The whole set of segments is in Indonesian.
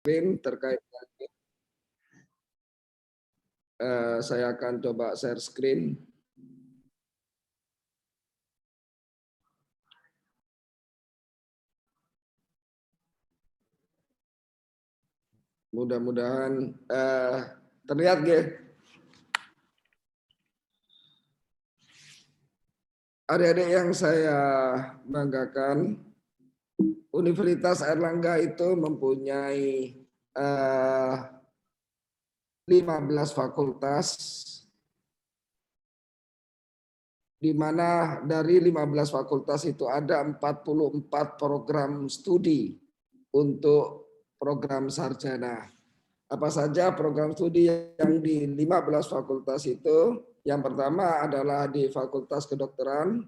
screen terkait saya akan coba share screen. Mudah-mudahan terlihat ya. Adik-adik yang saya banggakan, Universitas Airlangga itu mempunyai 15 fakultas, di mana dari 15 fakultas itu ada 44 program studi untuk program sarjana. Apa saja program studi yang di 15 fakultas itu? Yang pertama adalah di Fakultas Kedokteran,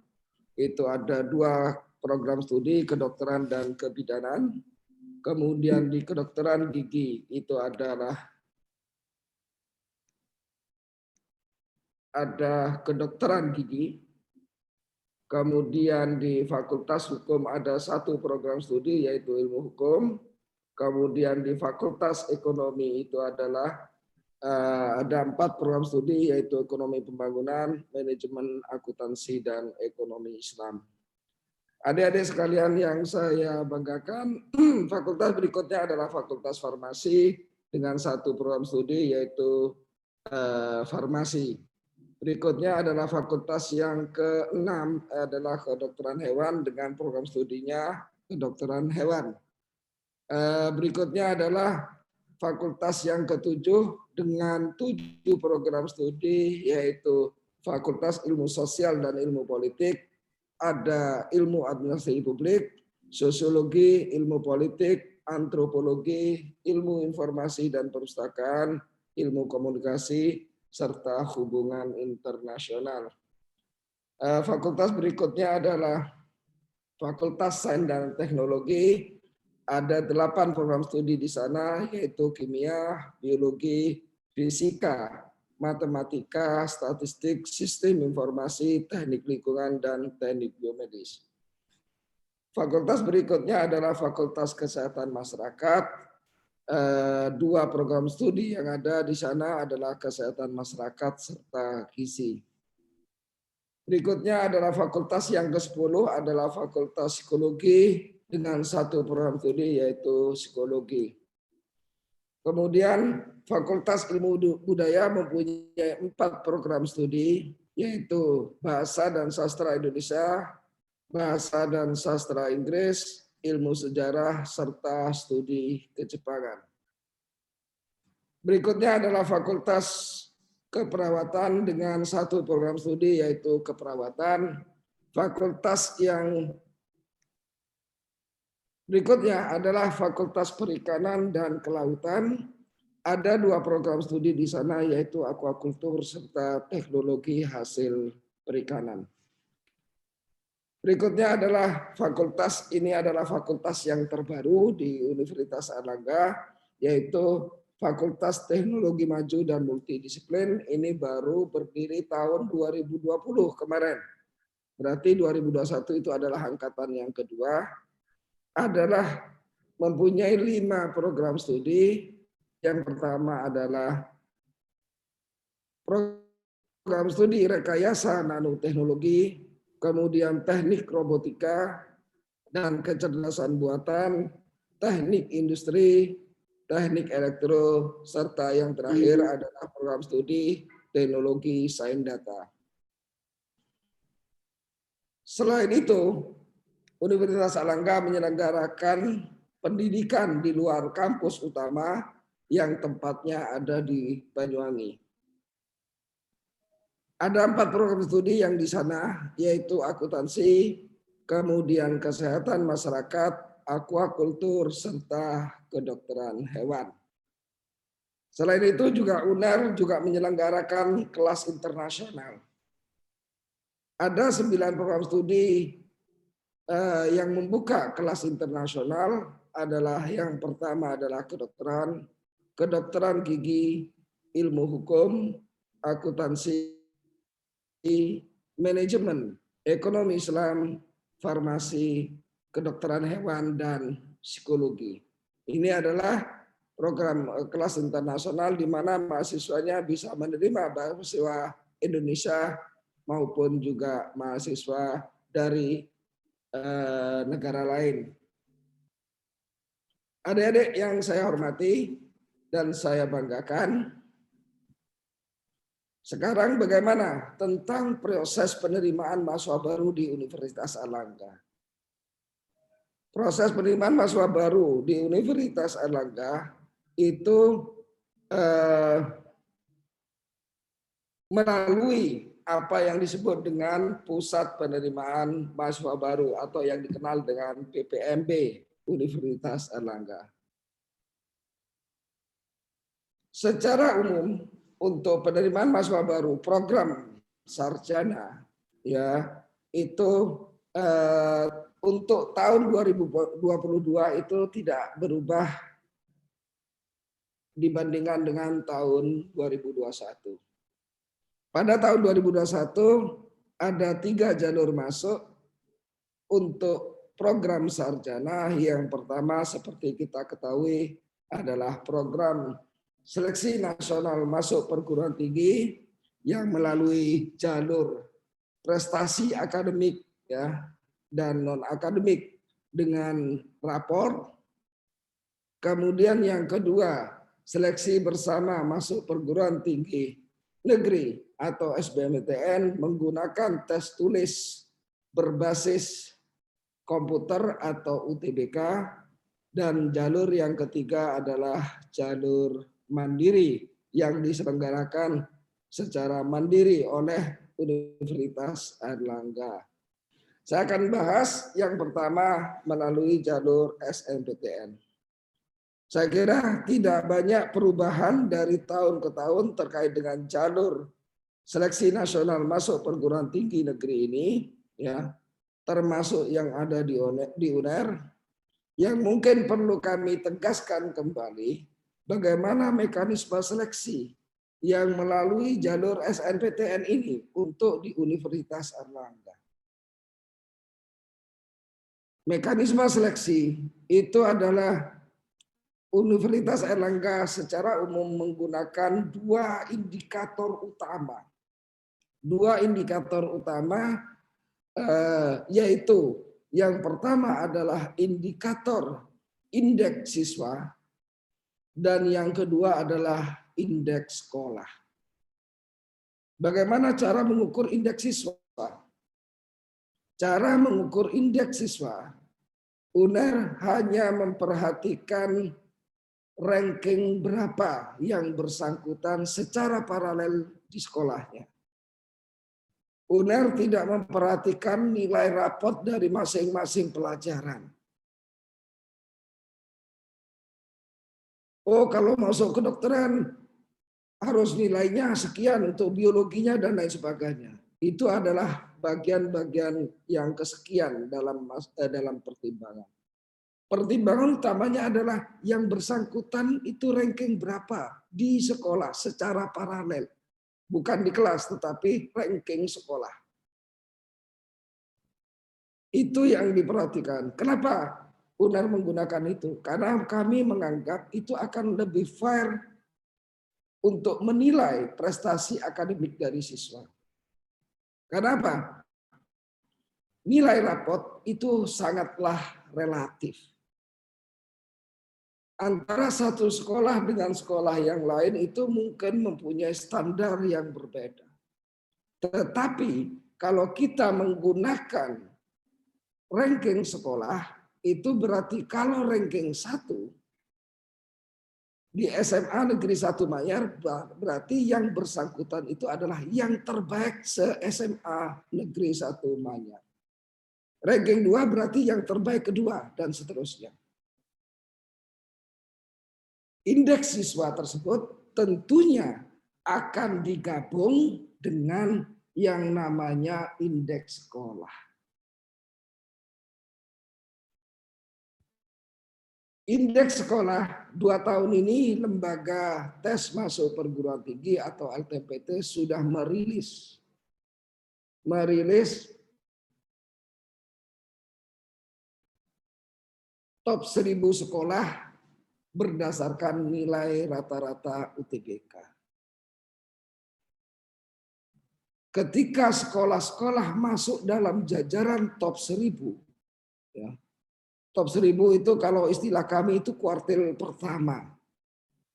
itu ada 2 program studi, kedokteran dan kebidanan. Kemudian di kedokteran gigi itu ada kedokteran gigi. Kemudian di Fakultas Hukum ada 1 program studi yaitu ilmu hukum. Kemudian di Fakultas Ekonomi itu adalah ada 4 program studi yaitu ekonomi pembangunan, manajemen akuntansi, dan ekonomi Islam. Adik-adik sekalian yang saya banggakan, fakultas berikutnya adalah Fakultas Farmasi dengan 1 program studi yaitu farmasi. Berikutnya adalah fakultas yang ke-6 adalah kedokteran hewan dengan program studinya kedokteran hewan. Berikutnya adalah fakultas yang ke-7 dengan 7 program studi yaitu Fakultas Ilmu Sosial dan Ilmu Politik, ada Ilmu Administrasi Publik, Sosiologi, Ilmu Politik, Antropologi, Ilmu Informasi dan Perpustakaan, Ilmu Komunikasi, serta Hubungan Internasional. Fakultas berikutnya adalah Fakultas Sains dan Teknologi. Ada 8 program studi di sana, yaitu kimia, biologi, fisika, matematika, statistik, sistem informasi, teknik lingkungan, dan teknik biomedis. Fakultas berikutnya adalah Fakultas Kesehatan Masyarakat. 2 program studi yang ada di sana adalah kesehatan masyarakat serta gizi. Berikutnya adalah fakultas yang ke-10 adalah Fakultas Psikologi dengan 1 program studi yaitu psikologi. Kemudian Fakultas Ilmu Budaya mempunyai 4 program studi yaitu Bahasa dan Sastra Indonesia, Bahasa dan Sastra Inggris, Ilmu Sejarah, serta Studi Kejepangan. Berikutnya adalah Fakultas Keperawatan dengan 1 program studi yaitu keperawatan. Fakultas yang berikutnya adalah Fakultas Perikanan dan Kelautan. Ada 2 program studi di sana yaitu akuakultur serta teknologi hasil perikanan. Berikutnya adalah fakultas, ini adalah fakultas yang terbaru di Universitas Airlangga yaitu Fakultas Teknologi Maju dan Multidisiplin. Ini baru berdiri tahun 2020 kemarin. Berarti 2021 itu adalah angkatan yang kedua. Adalah mempunyai 5 program studi. Yang pertama adalah program studi rekayasa nanoteknologi, kemudian teknik robotika dan kecerdasan buatan, teknik industri, teknik elektro, serta yang terakhir adalah program studi teknologi sains data. Selain itu, Universitas Airlangga menyelenggarakan pendidikan di luar kampus utama yang tempatnya ada di Banyuwangi. Ada 4 program studi yang di sana, yaitu akuntansi, kemudian kesehatan masyarakat, akuakultur, serta kedokteran hewan. Selain itu juga UNER juga menyelenggarakan kelas internasional. Ada 9 program studi yang membuka kelas internasional adalah yang pertama adalah kedokteran, kedokteran gigi, ilmu hukum, akuntansi, manajemen, ekonomi Islam, farmasi, kedokteran hewan, dan psikologi. Ini adalah program kelas internasional di mana mahasiswanya bisa menerima mahasiswa Indonesia maupun juga mahasiswa dari negara lain. Adik-adik yang saya hormati dan saya banggakan, sekarang bagaimana tentang proses penerimaan mahasiswa baru di Universitas Airlangga? Proses penerimaan mahasiswa baru di Universitas Airlangga itu melalui apa yang disebut dengan Pusat Penerimaan Mahasiswa Baru atau yang dikenal dengan PPMB Universitas Airlangga. Secara umum untuk penerimaan mahasiswa baru program sarjana ya itu untuk tahun 2022 itu tidak berubah dibandingkan dengan tahun 2021. Pada tahun 2021 ada 3 jalur masuk untuk program sarjana. Yang pertama seperti kita ketahui adalah program seleksi nasional masuk perguruan tinggi yang melalui jalur prestasi akademik ya dan non akademik dengan rapor. Kemudian yang kedua, seleksi bersama masuk perguruan tinggi negeri atau SBMPTN menggunakan tes tulis berbasis komputer atau UTBK, dan jalur yang ketiga adalah jalur mandiri yang diselenggarakan secara mandiri oleh Universitas Airlangga. Saya akan bahas yang pertama melalui jalur SNPTN. Saya kira tidak banyak perubahan dari tahun ke tahun terkait dengan jalur seleksi nasional masuk perguruan tinggi negeri ini, ya, termasuk yang ada di UNER. Yang mungkin perlu kami tegaskan kembali, bagaimana mekanisme seleksi yang melalui jalur SNPTN ini untuk di Universitas Airlangga. Mekanisme seleksi itu adalah Universitas Airlangga secara umum menggunakan 2 indikator utama. 2 indikator utama yaitu yang pertama adalah indikator indeks siswa dan yang kedua adalah indeks sekolah. Bagaimana cara mengukur indeks siswa? Cara mengukur indeks siswa, UNER hanya memperhatikan ranking berapa yang bersangkutan secara paralel di sekolahnya. UNER tidak memperhatikan nilai rapot dari masing-masing pelajaran. Oh, kalau masuk kedokteran harus nilainya sekian untuk biologinya dan lain sebagainya. Itu adalah bagian-bagian yang kesekian dalam pertimbangan. Pertimbangan utamanya adalah yang bersangkutan itu ranking berapa di sekolah secara paralel. Bukan di kelas, tetapi ranking sekolah. Itu yang diperhatikan. Kenapa UNER menggunakan itu? Karena kami menganggap itu akan lebih fair untuk menilai prestasi akademik dari siswa. Kenapa? Nilai rapot itu sangatlah relatif. Antara satu sekolah dengan sekolah yang lain itu mungkin mempunyai standar yang berbeda. Tetapi kalau kita menggunakan ranking sekolah, itu berarti kalau ranking 1 di SMA Negeri 1 Manyar, berarti yang bersangkutan itu adalah yang terbaik se-SMA Negeri 1 Manyar. Ranking 2 berarti yang terbaik kedua, dan seterusnya. Indeks siswa tersebut tentunya akan digabung dengan yang namanya indeks sekolah. Indeks sekolah 2 tahun ini lembaga tes masuk perguruan tinggi atau LTPT sudah merilis top 1000 sekolah berdasarkan nilai rata-rata UTBK. Ketika sekolah-sekolah masuk dalam jajaran top 1000, ya, top 1000 itu kalau istilah kami itu kuartil pertama.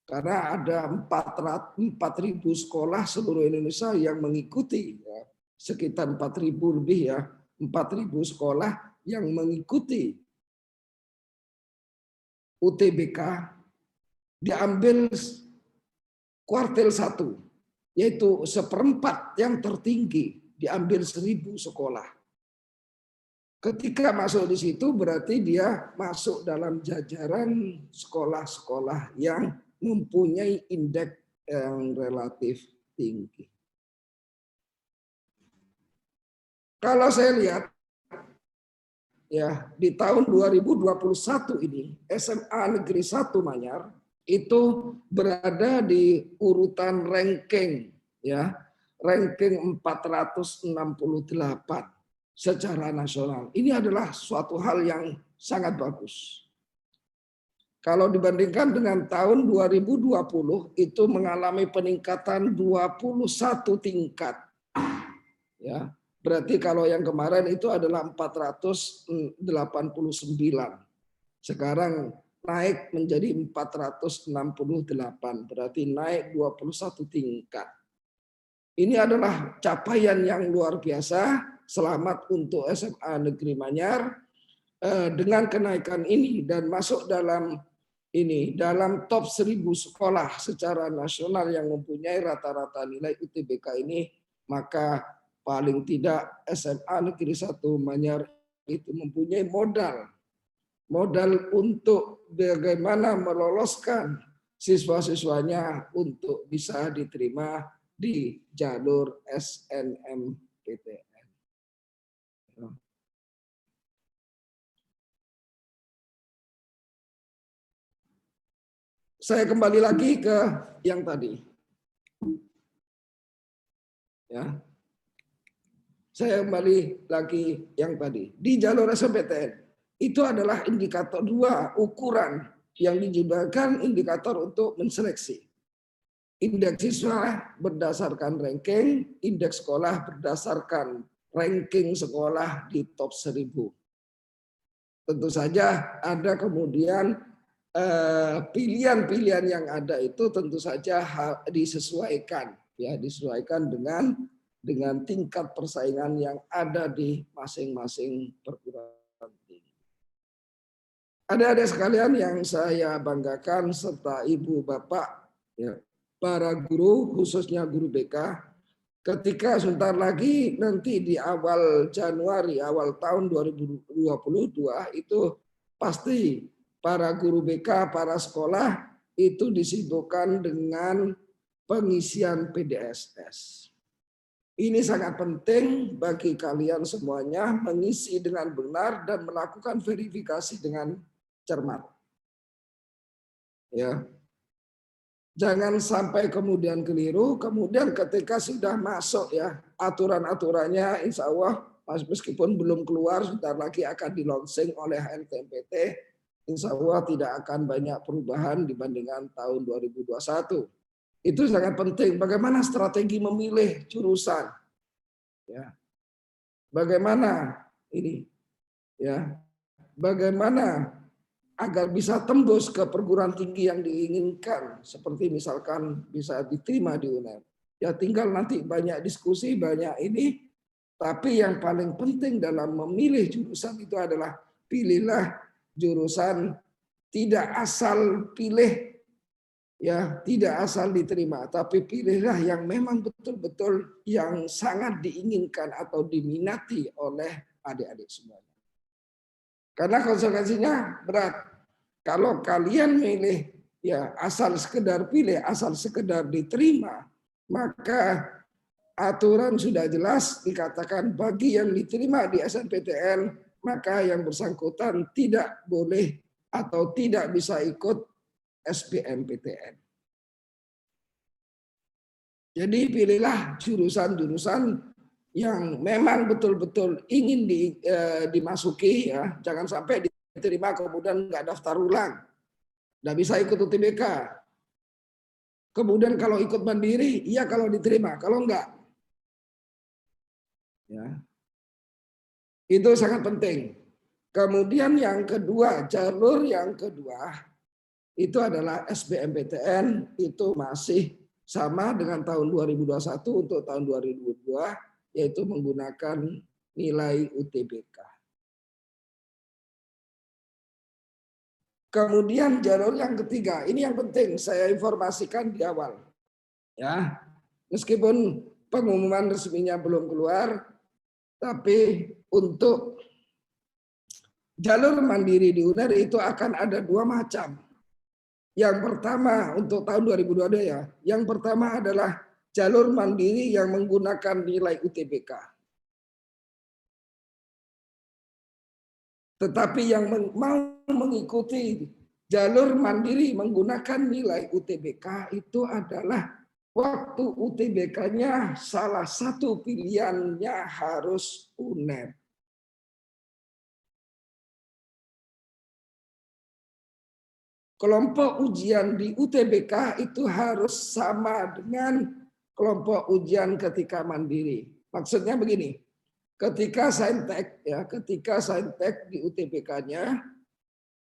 Karena ada 4.000 sekolah seluruh Indonesia yang mengikuti, ya, sekitar 4.000 lebih, ya, 4.000 sekolah yang mengikuti UTBK diambil kuartil 1, yaitu seperempat yang tertinggi, diambil 1.000 sekolah. Ketika masuk di situ berarti dia masuk dalam jajaran sekolah-sekolah yang mempunyai indeks yang relatif tinggi. Kalau saya lihat, ya, di tahun 2021 ini SMA Negeri 1 Manyar itu berada di urutan ranking, ya, ranking 468 secara nasional. Ini adalah suatu hal yang sangat bagus. Kalau dibandingkan dengan tahun 2020 itu mengalami peningkatan 21 tingkat. Ya, berarti kalau yang kemarin itu adalah 489. Sekarang naik menjadi 468, berarti naik 21 tingkat. Ini adalah capaian yang luar biasa. Selamat untuk SMA Negeri Manyar dengan kenaikan ini dan masuk dalam top 1.000 sekolah secara nasional yang mempunyai rata-rata nilai UTBK ini, maka paling tidak SMA Negeri 1 Manyar itu mempunyai modal untuk bagaimana meloloskan siswa-siswanya untuk bisa diterima di jalur SNMPTN. Saya kembali lagi ke yang tadi. Ya. Saya kembali lagi yang tadi. Di jalur SNMPTN itu adalah indikator 2 ukuran yang digunakan indikator untuk menseleksi. Indeks siswa berdasarkan ranking, indeks sekolah berdasarkan ranking sekolah di top 1.000. Tentu saja ada kemudian pilihan-pilihan yang ada itu tentu saja disesuaikan, ya, disesuaikan dengan tingkat persaingan yang ada di masing-masing perguruan tinggi. Adik-adik sekalian yang saya banggakan serta ibu bapak, ya, para guru khususnya guru BK, ketika sebentar lagi nanti di awal Januari, awal tahun 2022 itu pasti para guru BK, para sekolah itu disibukkan dengan pengisian PDSS. Ini sangat penting bagi kalian semuanya mengisi dengan benar dan melakukan verifikasi dengan cermat. Ya. Jangan sampai kemudian keliru, kemudian ketika sudah masuk, ya, aturan-aturannya insya Allah meskipun belum keluar, sebentar lagi akan di-launching oleh HNTMPT, insya Allah tidak akan banyak perubahan dibandingkan tahun 2021. Itu sangat penting. Bagaimana strategi memilih jurusan, ya, bagaimana ini, ya, bagaimana agar bisa tembus ke perguruan tinggi yang diinginkan, seperti misalkan bisa diterima di UNER. Ya tinggal nanti banyak diskusi, banyak ini, tapi yang paling penting dalam memilih jurusan itu adalah pilihlah jurusan tidak asal pilih, ya, tidak asal diterima, tapi pilihlah yang memang betul-betul yang sangat diinginkan atau diminati oleh adik-adik semuanya. Karena konsekuensinya berat. Kalau kalian milih, ya, asal sekedar pilih, asal sekedar diterima, maka aturan sudah jelas dikatakan bagi yang diterima di SNMPTN, maka yang bersangkutan tidak boleh atau tidak bisa ikut SBMPTN. Jadi pilihlah jurusan-jurusan yang memang betul-betul ingin dimasuki, ya, jangan sampai diterima kemudian nggak daftar ulang. Nggak bisa ikut UTBK. Kemudian kalau ikut mandiri, iya kalau diterima, kalau enggak. Ya. Itu sangat penting. Kemudian yang kedua, jalur yang kedua itu adalah SBMPTN, itu masih sama dengan tahun 2021 untuk tahun 2022, yaitu menggunakan nilai UTBK. Kemudian jalur yang ketiga, ini yang penting saya informasikan di awal. Ya, meskipun pengumuman resminya belum keluar, tapi untuk jalur mandiri di UNER itu akan ada dua macam. Yang pertama untuk tahun 2022 ya, yang pertama adalah jalur mandiri yang menggunakan nilai UTBK. Tetapi yang mau mengikuti jalur mandiri menggunakan nilai UTBK itu adalah waktu UTBK-nya salah satu pilihannya harus UNER. Kelompok ujian di UTBK itu harus sama dengan kelompok ujian ketika mandiri. Maksudnya begini, ketika saintek di UTBK-nya,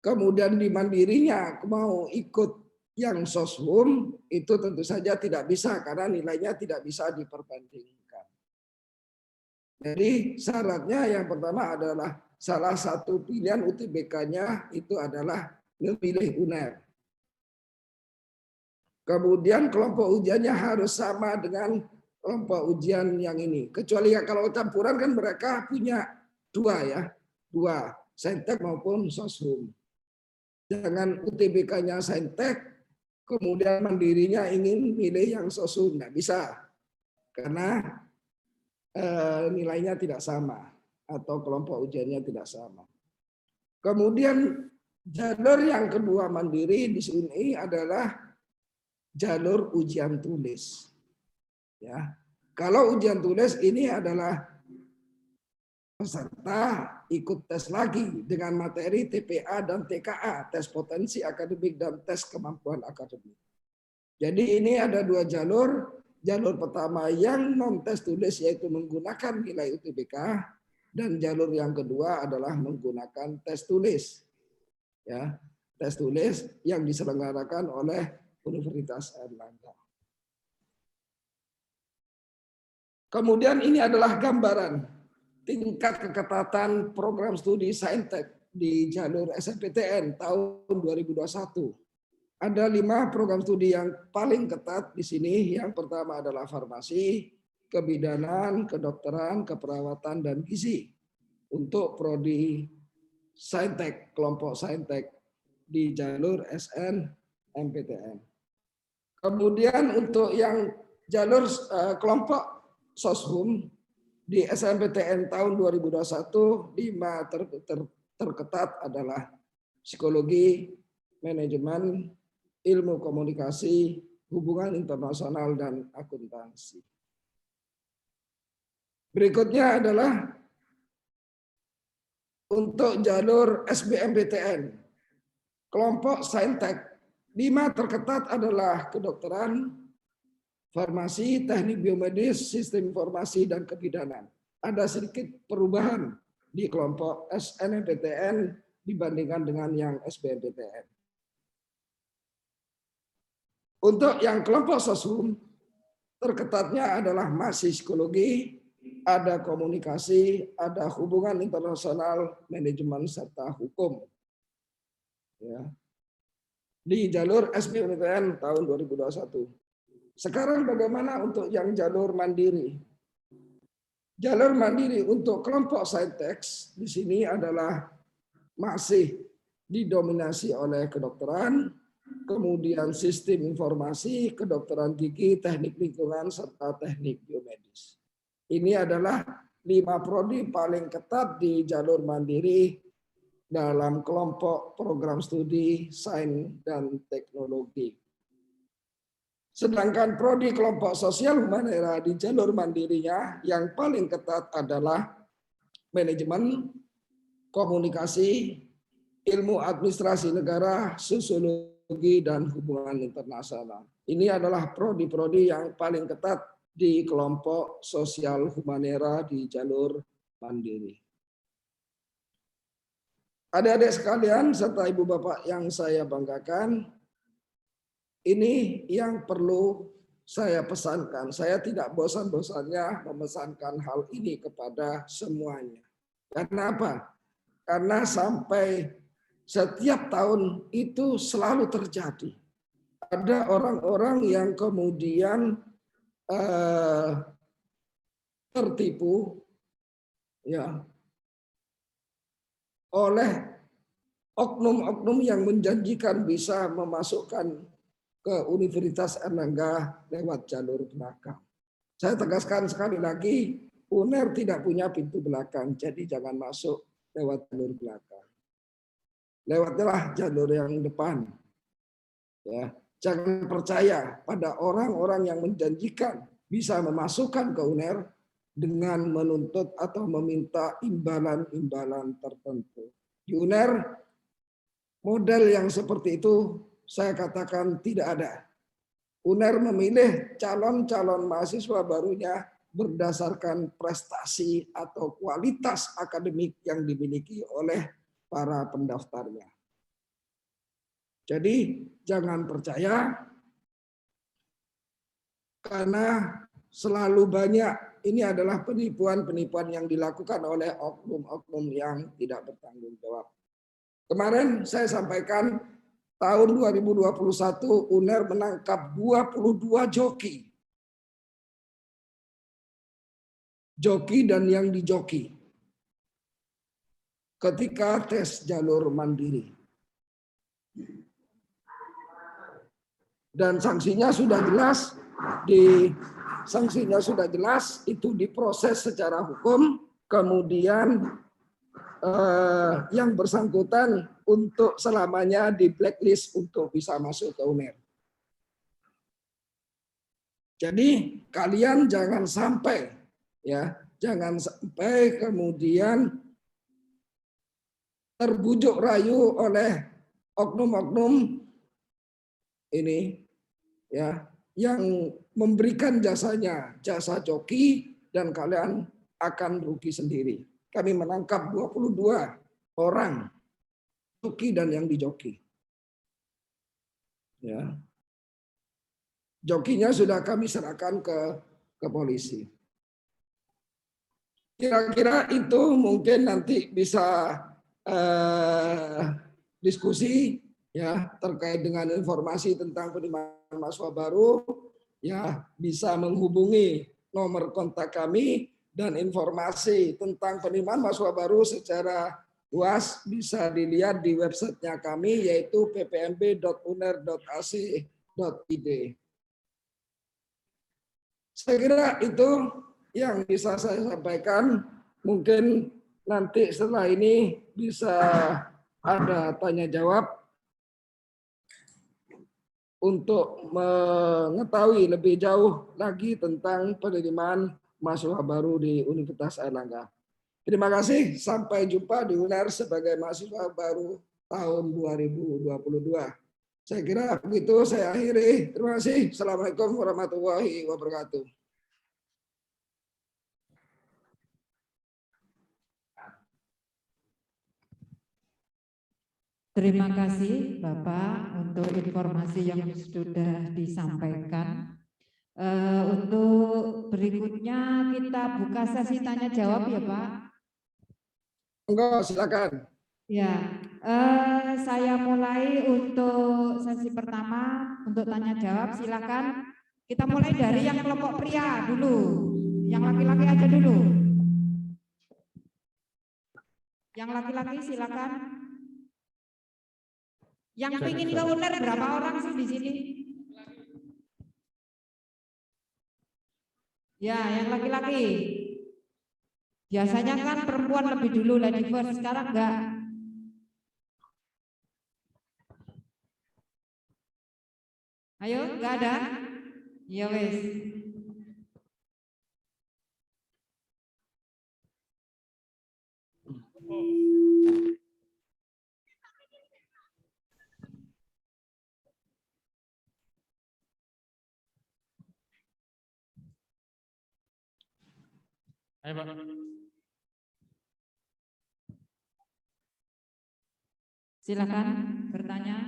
kemudian di mandirinya mau ikut yang soshum, itu tentu saja tidak bisa karena nilainya tidak bisa diperbandingkan. Jadi syaratnya yang pertama adalah salah satu pilihan UTBK-nya itu adalah memilih UNER. Kemudian kelompok ujiannya harus sama dengan kelompok ujian yang ini. Kecuali ya kalau campuran kan mereka punya dua ya, dua, saintek maupun soshum. Jangan UTBK-nya saintek, kemudian mandirinya ingin milih yang soshum, nggak bisa. Karena nilainya tidak sama atau kelompok ujiannya tidak sama. Kemudian jalur yang kedua mandiri di sini adalah jalur ujian tulis. Ya. Kalau ujian tulis ini adalah peserta ikut tes lagi dengan materi TPA dan TKA, tes potensi akademik dan tes kemampuan akademik. Jadi ini ada dua jalur. Jalur pertama yang non tes tulis yaitu menggunakan nilai UTBK, dan jalur yang kedua adalah menggunakan tes tulis. Ya, tes tulis yang diselenggarakan oleh Universitas Airlangga. Kemudian ini adalah gambaran tingkat keketatan program studi saintek di jalur SNMPTN tahun 2021. Ada 5 program studi yang paling ketat di sini. Yang pertama adalah farmasi, kebidanan, kedokteran, keperawatan, dan gizi. Untuk prodi saintek, kelompok saintek di jalur SNMPTN. Kemudian untuk yang jalur kelompok soshum di SNMPTN tahun 2021, 5 terketat adalah psikologi, manajemen, ilmu komunikasi, hubungan internasional, dan akuntansi. Berikutnya adalah untuk jalur SBMPTN, kelompok saintek, 5 terketat adalah kedokteran, farmasi, teknik biomedis, sistem informasi, dan kebidanan. Ada sedikit perubahan di kelompok SNMPTN dibandingkan dengan yang SBMPTN. Untuk yang kelompok soshum, terketatnya adalah masih psikologi, ada komunikasi, ada hubungan internasional, manajemen, serta hukum. Ya. Di jalur SBMPTN tahun 2021. Sekarang bagaimana untuk yang jalur mandiri? Jalur mandiri untuk kelompok saintek di sini adalah masih didominasi oleh kedokteran, kemudian sistem informasi, kedokteran gigi, teknik lingkungan, serta teknik biomedis. Ini adalah 5 prodi paling ketat di jalur mandiri dalam kelompok program studi sains dan teknologi. Sedangkan prodi kelompok sosial humanera di jalur mandirinya yang paling ketat adalah manajemen, komunikasi, ilmu administrasi negara, sosiologi, Sosiologi dan hubungan internasional. Ini adalah prodi-prodi yang paling ketat di kelompok sosial humanera di jalur mandiri. Adik-adik sekalian serta ibu bapak yang saya banggakan, ini yang perlu saya pesankan. Saya tidak bosan-bosannya memesankan hal ini kepada semuanya. Karena apa? Karena sampai setiap tahun itu selalu terjadi. Ada orang-orang yang kemudian tertipu ya oleh oknum-oknum yang menjanjikan bisa memasukkan ke Universitas Erlangga lewat jalur belakang. Saya tegaskan sekali lagi, UNER tidak punya pintu belakang, jadi jangan masuk lewat jalur belakang. Lewatlah jalur yang depan. Ya, jangan percaya pada orang-orang yang menjanjikan bisa memasukkan ke UNER dengan menuntut atau meminta imbalan-imbalan tertentu. Di UNER, model yang seperti itu saya katakan tidak ada. UNER memilih calon-calon mahasiswa barunya berdasarkan prestasi atau kualitas akademik yang dimiliki oleh para pendaftarnya. Jadi jangan percaya karena selalu banyak ini adalah penipuan-penipuan yang dilakukan oleh oknum-oknum yang tidak bertanggung jawab. Kemarin saya sampaikan tahun 2021 UNER menangkap 22 joki. Joki dan yang dijoki ketika tes jalur mandiri. Dan sanksinya sudah jelas, itu diproses secara hukum, kemudian yang bersangkutan untuk selamanya di blacklist untuk bisa masuk ke UNER. Jadi kalian jangan sampai kemudian terbujuk rayu oleh oknum-oknum ini yang memberikan jasanya, jasa joki, dan kalian akan rugi sendiri. Kami menangkap 22 orang joki dan yang dijoki. Ya. Jokinya sudah kami serahkan ke polisi. Kira-kira itu mungkin nanti bisa diskusi ya terkait dengan informasi tentang penerimaan mahasiswa baru, ya bisa menghubungi nomor kontak kami, dan informasi tentang penerimaan mahasiswa baru secara luas bisa dilihat di websitenya kami, yaitu ppmb.uner.ac.id. Saya kira itu yang bisa saya sampaikan. Mungkin nanti setelah ini bisa ada tanya jawab untuk mengetahui lebih jauh lagi tentang penerimaan mahasiswa baru di Universitas Airlangga. Terima kasih, sampai jumpa di UNER sebagai mahasiswa baru tahun 2022. Saya kira begitu, saya akhiri. Terima kasih. Assalamualaikum warahmatullahi wabarakatuh. Terima kasih Bapak untuk informasi yang sudah disampaikan. Untuk berikutnya kita buka sesi tanya jawab ya Pak. Enggak, silakan. Ya, saya mulai untuk sesi pertama untuk tanya jawab. Silakan. Kita mulai dari yang kelompok pria dulu. Yang laki-laki aja dulu. Yang laki-laki silakan. Yang ingin ke UNER berapa orang sih di sini? Ya, yang laki-laki. Biasanya kan perempuan lebih dulu lady first, sekarang enggak. Ayo, enggak ada? Ya wes. Ayo, Pak. Silakan bertanya.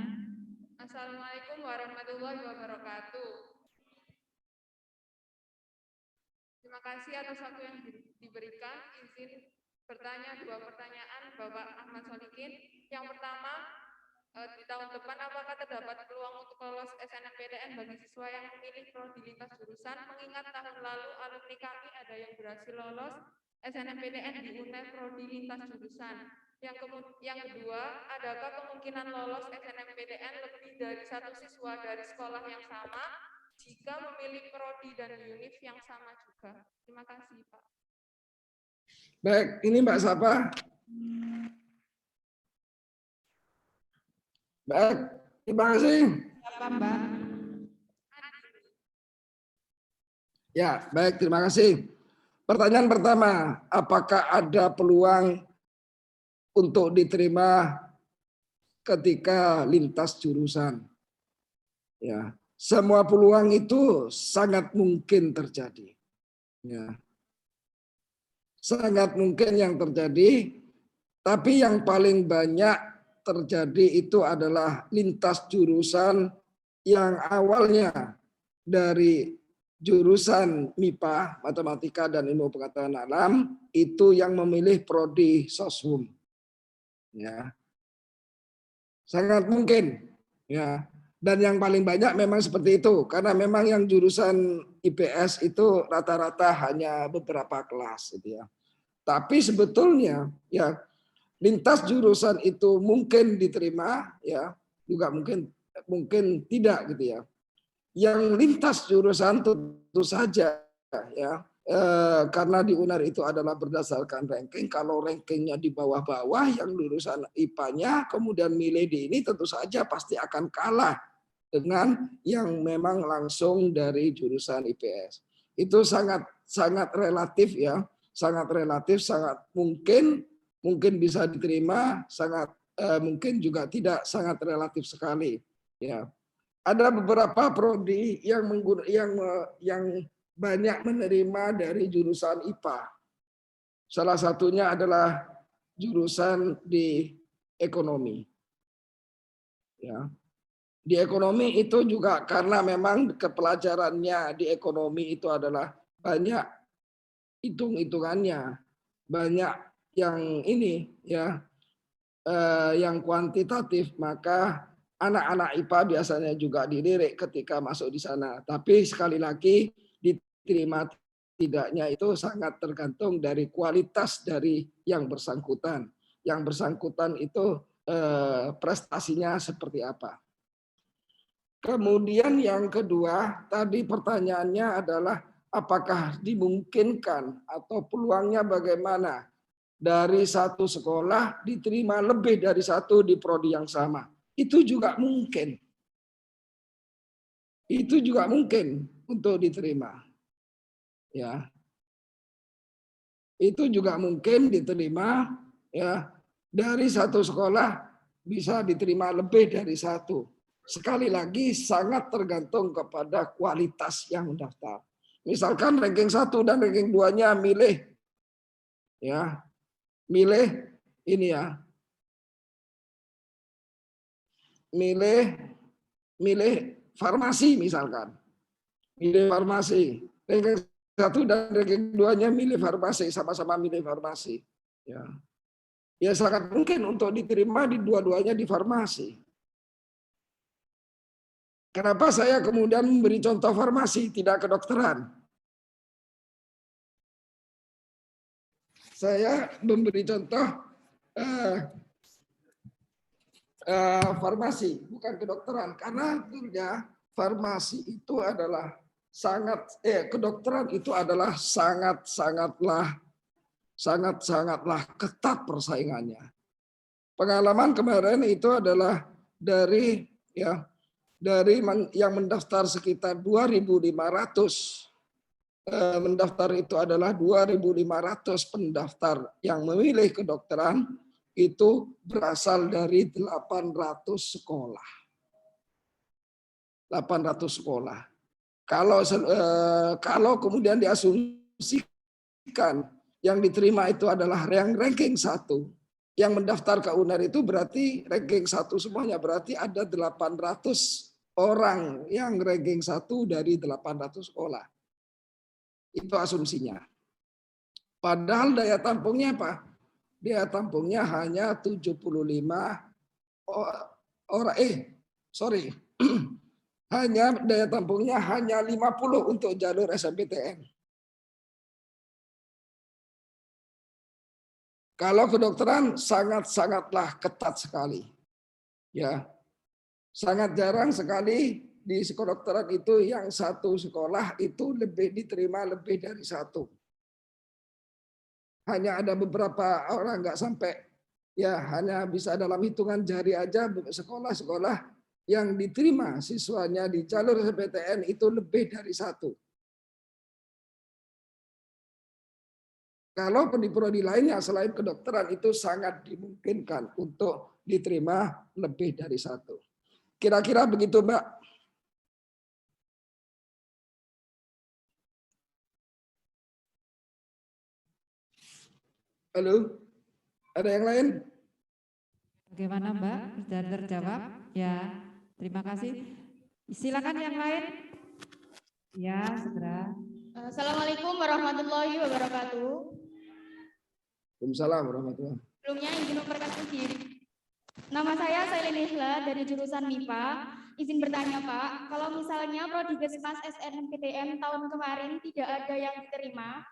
Assalamualaikum warahmatullahi wabarakatuh. Terima kasih atas waktu yang diberikan. Izin bertanya 2 pertanyaan Bapak Ahmad Solikin. Yang pertama, di tahun depan apakah terdapat peluang untuk lolos SNMPTN bagi siswa yang memilih prodi lintas jurusan? Mengingat tahun lalu alumni kami ada yang berhasil lolos SNMPTN di UNER prodi lintas jurusan. Yang kedua, adakah kemungkinan lolos SNMPTN lebih dari 1 siswa dari sekolah yang sama jika memilih prodi dan univ yang sama juga? Terima kasih, Pak. Baik, ini Mbak Sapa. Baik, terima kasih. Siapa Mbak? Ya, baik, terima kasih. Pertanyaan pertama, apakah ada peluang untuk diterima ketika lintas jurusan? Ya, semua peluang itu sangat mungkin terjadi. Ya. Sangat mungkin yang terjadi, tapi yang paling banyak terjadi itu adalah lintas jurusan yang awalnya dari jurusan MIPA, Matematika dan Ilmu Pengetahuan Alam, itu yang memilih prodi Soshum. Ya. Sangat mungkin. Ya. Dan yang paling banyak memang seperti itu, karena memang yang jurusan IPS itu rata-rata hanya beberapa kelas, gitu ya. Tapi sebetulnya, ya lintas jurusan itu mungkin diterima, ya juga mungkin tidak, gitu ya. Yang lintas jurusan tentu saja, ya karena di UNER itu adalah berdasarkan ranking. Kalau rankingnya di bawah-bawah, yang lulusan IPA-nya kemudian milih di ini, tentu saja pasti akan kalah dengan yang memang langsung dari jurusan IPS. Itu sangat relatif, ya, sangat relatif, sangat mungkin bisa diterima, sangat mungkin juga tidak, sangat relatif sekali. Ya, ada beberapa prodi yang banyak menerima dari jurusan IPA. Salah satunya adalah jurusan di ekonomi. Ya. Di ekonomi itu juga karena memang kepelajarannya di ekonomi itu adalah banyak hitung-hitungannya, banyak yang ini, ya, yang kuantitatif, maka anak-anak IPA biasanya juga dilirik ketika masuk di sana. Tapi sekali lagi, diterima tidaknya itu sangat tergantung dari kualitas dari yang bersangkutan. Yang bersangkutan itu prestasinya seperti apa. Kemudian yang kedua, tadi pertanyaannya adalah apakah dimungkinkan atau peluangnya bagaimana dari satu sekolah diterima lebih dari satu di prodi yang sama. Itu juga mungkin. Itu juga mungkin untuk diterima. Ya. Itu juga mungkin diterima, ya, dari satu sekolah bisa diterima lebih dari satu. Sekali lagi sangat tergantung kepada kualitas yang mendaftar. Misalkan ranking 1 dan ranking 2-nya milih, ya, milih ini, ya, milih farmasi misalkan, milih farmasi, ranking 1 dan ranking 2-nya milih farmasi, sama-sama milih farmasi, ya, ya sangat mungkin untuk diterima di dua-duanya di farmasi. Kenapa saya kemudian memberi contoh farmasi, tidak kedokteran? Saya memberi contoh farmasi, bukan kedokteran, karena tentunya farmasi itu adalah kedokteran itu adalah sangatlah ketat persaingannya. Pengalaman kemarin itu adalah dari yang mendaftar sekitar 2.500 mendaftar itu adalah 2.500 pendaftar yang memilih kedokteran itu berasal dari 800 sekolah. 800 sekolah. Kalau kemudian diasumsikan yang diterima itu adalah yang ranking 1. Yang mendaftar ke UNER itu berarti ranking 1 semuanya, berarti ada 800 orang yang ranking 1 dari 800 sekolah. Itu asumsinya. Padahal daya tampungnya apa? Daya tampungnya hanya 75 orang. Hanya daya tampungnya hanya 50 untuk jalur SNMPTN. Kalau kedokteran sangatlah ketat sekali. Ya. Sangat jarang sekali di kedokteran itu yang satu sekolah itu diterima lebih dari 1. Hanya ada beberapa orang nggak sampai, ya hanya bisa dalam hitungan jari aja sekolah-sekolah yang diterima siswanya di jalur SNMPTN itu lebih dari 1. Kalau prodi lainnya selain kedokteran itu sangat dimungkinkan untuk diterima lebih dari 1. Kira-kira begitu, Mbak. Halo, ada yang lain? Bagaimana Mbak? Sudah terjawab? Ya, terima kasih. Silakan yang lain. Ya, segera. Assalamualaikum warahmatullahi wabarakatuh. Waalaikumsalam warahmatullahi wabarakatuh. Sebelumnya izin memperkenalkan diri. Nama saya Sailin Isla dari jurusan MIPA. Izin bertanya Pak, kalau misalnya Prodi Kesmas SNMPTN tahun kemarin tidak ada yang diterima,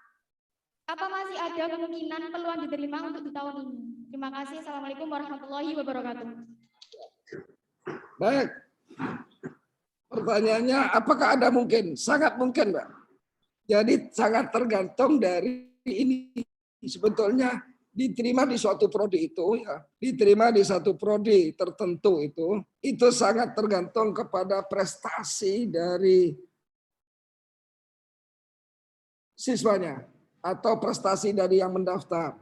apa masih ada kemungkinan peluang diterima untuk di tahun ini? Terima kasih. Assalamualaikum warahmatullahi wabarakatuh. Baik. Pertanyaannya, apakah ada mungkin? Sangat mungkin, Mbak. Jadi sangat tergantung dari ini. Sebetulnya diterima di suatu prodi itu, ya, diterima di satu prodi tertentu itu sangat tergantung kepada prestasi dari siswanya atau prestasi dari yang mendaftar.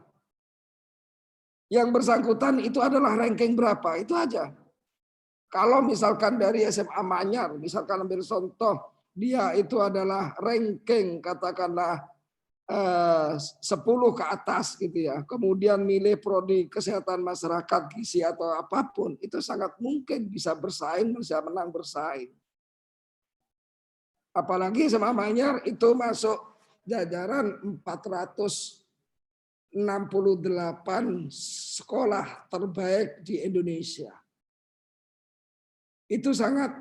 Yang bersangkutan itu adalah ranking berapa, itu aja. Kalau misalkan dari SMA Manyar, misalkan ambil contoh, dia itu adalah ranking katakanlah 10 ke atas gitu ya. Kemudian milih prodi kesehatan masyarakat, gizi atau apapun, itu sangat mungkin bisa bersaing, bisa menang bersaing. Apalagi SMA Manyar itu masuk jajaran 468 sekolah terbaik di Indonesia. Itu sangat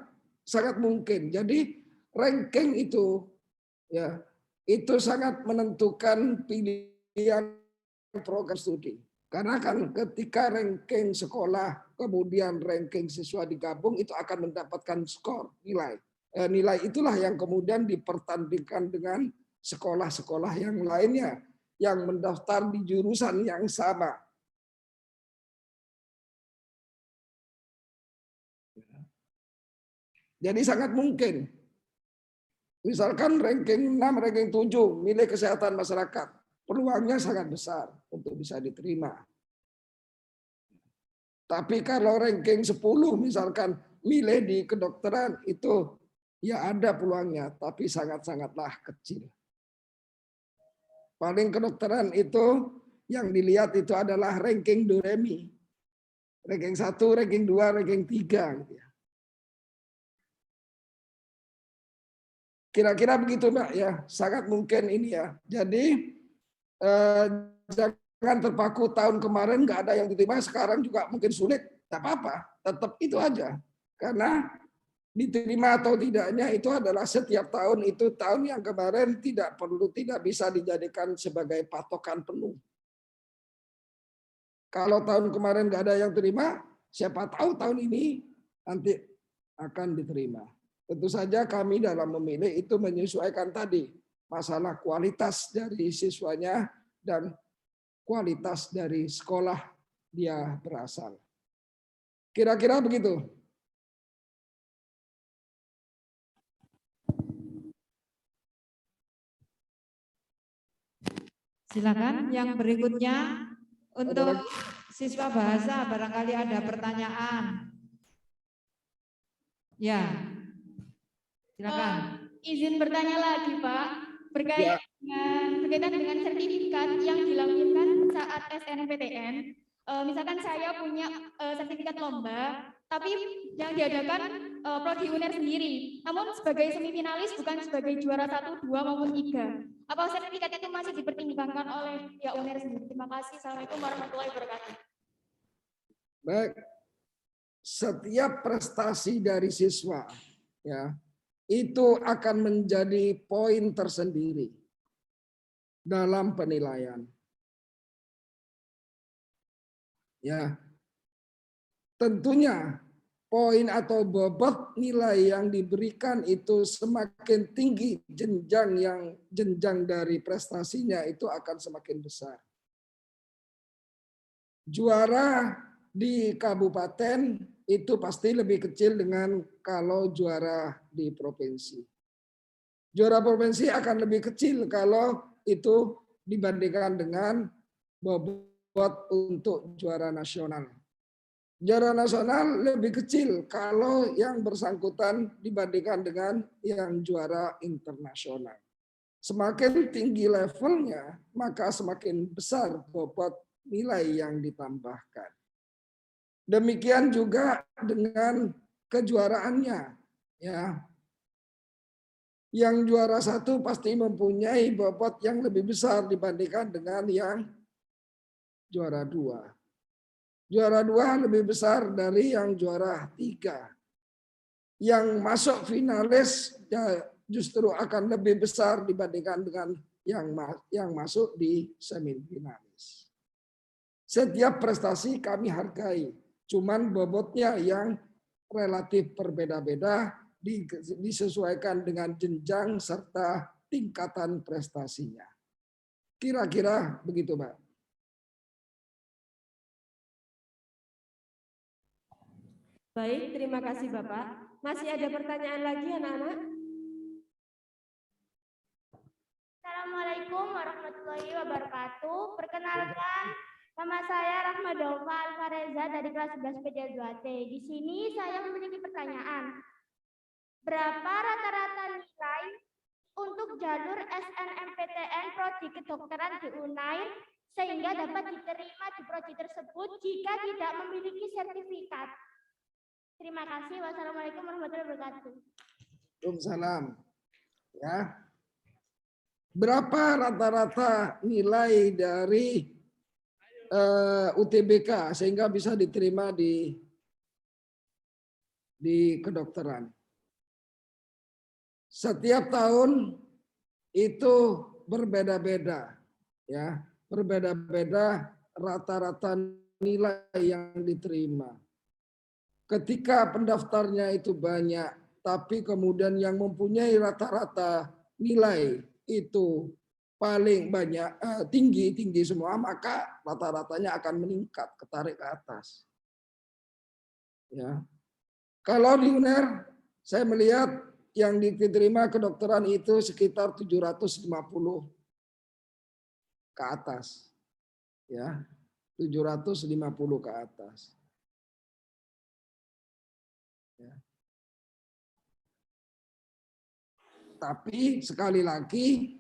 mungkin. Jadi ranking itu ya itu sangat menentukan pilihan program studi. Karena kan ketika ranking sekolah kemudian ranking siswa digabung itu akan mendapatkan skor nilai. Nilai itulah yang kemudian dipertandingkan dengan sekolah-sekolah yang lainnya yang mendaftar di jurusan yang sama. Jadi sangat mungkin. Misalkan ranking 6, ranking 7, milih kesehatan masyarakat. Peluangnya sangat besar untuk bisa diterima. Tapi kalau ranking 10, misalkan milih di kedokteran, itu ya ada peluangnya, tapi sangat-sangatlah kecil. Paling kedokteran itu yang dilihat itu adalah ranking Doremi. Ranking 1, ranking 2, ranking 3. Gitu ya. Kira-kira begitu Mbak ya, sangat mungkin ini ya. Jadi jangan terpaku tahun kemarin nggak ada yang diterima, sekarang juga mungkin sulit, tidak apa-apa, tetap itu aja. Karena diterima atau tidaknya itu adalah setiap tahun itu tahun yang kemarin tidak bisa dijadikan sebagai patokan penuh. Kalau tahun kemarin nggak ada yang terima, siapa tahu tahun ini nanti akan diterima. Tentu saja kami dalam memilih itu menyesuaikan tadi masalah kualitas dari siswanya dan kualitas dari sekolah dia berasal. Kira-kira begitu. Silakan yang berikutnya untuk siswa bahasa barangkali ada pertanyaan. Ya. Silakan. Izin bertanya lagi, Pak. berkaitan dengan sertifikat yang dilampirkan saat SNMPTN. Misalkan saya punya sertifikat lomba, tapi yang diadakan prodi UNER sendiri. Namun sebagai semifinalis bukan sebagai juara 1, 2 maupun 3. Apa sertifikat itu masih dipertimbangkan oleh pihak UNER sendiri? Terima kasih. Assalamualaikum warahmatullahi wabarakatuh. Baik, setiap prestasi dari siswa ya itu akan menjadi poin tersendiri dalam penilaian. Ya, tentunya poin atau bobot nilai yang diberikan itu semakin tinggi jenjang dari prestasinya itu akan semakin besar. Juara di kabupaten itu pasti lebih kecil dengan kalau juara di provinsi. Juara provinsi akan lebih kecil kalau itu dibandingkan dengan bobot untuk juara nasional. Juara nasional lebih kecil kalau yang bersangkutan dibandingkan dengan yang juara internasional. Semakin tinggi levelnya, maka semakin besar bobot nilai yang ditambahkan. Demikian juga dengan kejuaraannya, ya. Yang juara 1 pasti mempunyai bobot yang lebih besar dibandingkan dengan yang juara 2. Juara 2 lebih besar dari yang juara 3. Yang masuk finalis justru akan lebih besar dibandingkan dengan yang masuk di semifinalis. Setiap prestasi kami hargai, cuman bobotnya yang relatif berbeda-beda disesuaikan dengan jenjang serta tingkatan prestasinya. Kira-kira begitu, Mbak. Baik, terima kasih Bapak. Masih ada pertanyaan lagi anak-anak? Assalamualaikum warahmatullahi wabarakatuh. Perkenalkan, nama saya Rahmadova Alfareza dari kelas 11 PJ2T. Di sini saya memiliki pertanyaan. Berapa rata-rata nilai untuk jalur SNMPTN Prodi Kedokteran di UNAIR sehingga dapat diterima di prodi tersebut jika tidak memiliki sertifikat? Terima kasih. Wassalamualaikum warahmatullahi wabarakatuh. Waalaikumsalam. Ya. Berapa rata-rata nilai dari UTBK sehingga bisa diterima di kedokteran? Setiap tahun itu berbeda-beda, ya, berbeda-beda rata-rata nilai yang diterima. Ketika pendaftarnya itu banyak, tapi kemudian yang mempunyai rata-rata nilai itu paling banyak tinggi semua, maka rata-ratanya akan meningkat, ketarik ke atas. Ya, kalau di UNER saya melihat yang diterima kedokteran itu sekitar 750 ke atas, ya, 750 ke atas. Ya. Tapi sekali lagi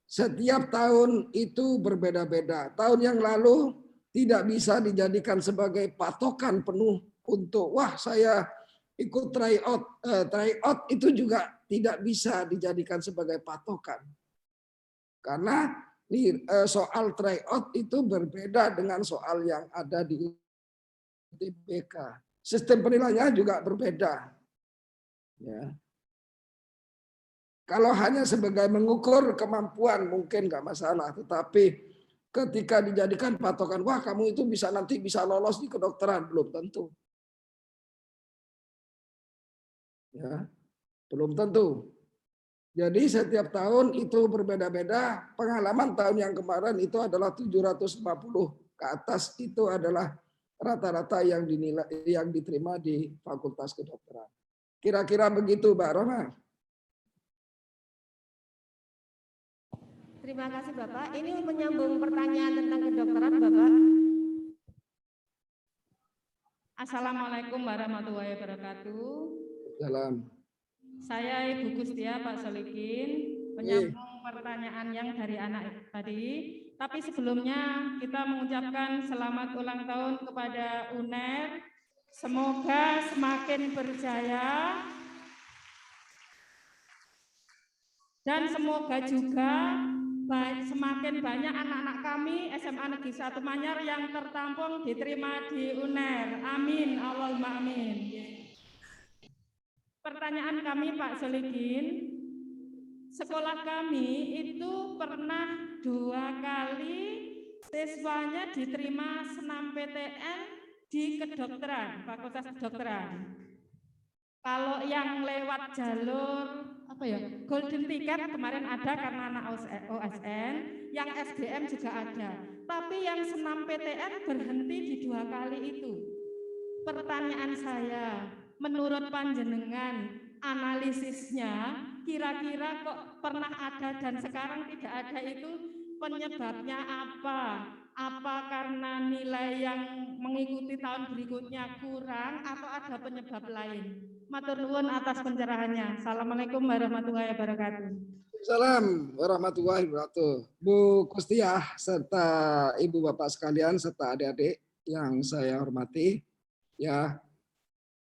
setiap tahun itu berbeda-beda. Tahun yang lalu tidak bisa dijadikan sebagai patokan penuh untuk wah saya ikut tryout. Tryout itu juga tidak bisa dijadikan sebagai patokan. Karena soal tryout itu berbeda dengan soal yang ada di UTBK. Sistem penilaiannya juga berbeda. Ya. Kalau hanya sebagai mengukur kemampuan mungkin nggak masalah, tetapi ketika dijadikan patokan, wah kamu itu nanti bisa lolos di kedokteran, belum tentu. Ya, belum tentu. Jadi setiap tahun itu berbeda-beda. Pengalaman tahun yang kemarin itu adalah 750 ke atas itu adalah rata-rata yang dinilai yang diterima di Fakultas Kedokteran. Kira-kira begitu, Mbak Roma. Terima kasih Bapak. Ini menyambung pertanyaan tentang kedokteran Bapak. Assalamualaikum warahmatullahi wabarakatuh. Salam. Saya Ibu Kustia Pak Solikin. menyambung pertanyaan yang dari anak tadi. Tapi sebelumnya kita mengucapkan selamat ulang tahun kepada UNER. Semoga semakin berjaya dan semoga juga semakin banyak anak-anak kami SMA Negeri 1 Manyar yang tertampung diterima di UNER. Amin, Allahumma amin. Pertanyaan kami Pak Solikin, sekolah kami itu pernah 2 kali siswanya diterima senam PTN di kedokteran, Fakultas Kedokteran. Kalau yang lewat jalur golden ticket kemarin ada karena anak OSN, yang SDM juga ada. Tapi yang senam PTN berhenti di 2 kali itu. Pertanyaan saya, menurut panjenengan analisisnya kira-kira kok pernah ada dan sekarang tidak ada itu penyebabnya apa? Apa karena nilai yang mengikuti tahun berikutnya kurang atau ada penyebab lain? Matur nuwun atas pencerahannya. Assalamualaikum warahmatullahi wabarakatuh. Assalamualaikum warahmatullahi wabarakatuh. Bu Kustiah serta Ibu Bapak sekalian serta adik-adik yang saya hormati. Ya,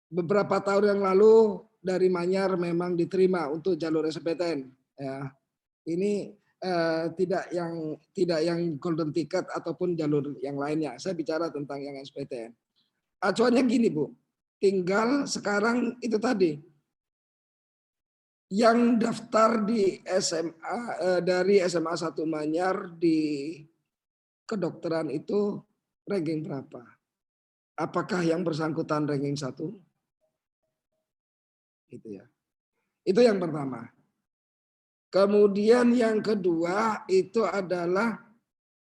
beberapa tahun yang lalu dari Manyar memang diterima untuk jalur SBMPTN. Ya, ini tidak yang golden ticket ataupun jalur yang lainnya. Saya bicara tentang yang SBMPTN. Acuannya gini Bu, tinggal sekarang itu tadi yang daftar di SMA dari SMA 1 Manyar di kedokteran itu ranking berapa? Apakah yang bersangkutan ranking 1? Gitu ya. Itu yang pertama. Kemudian yang kedua itu adalah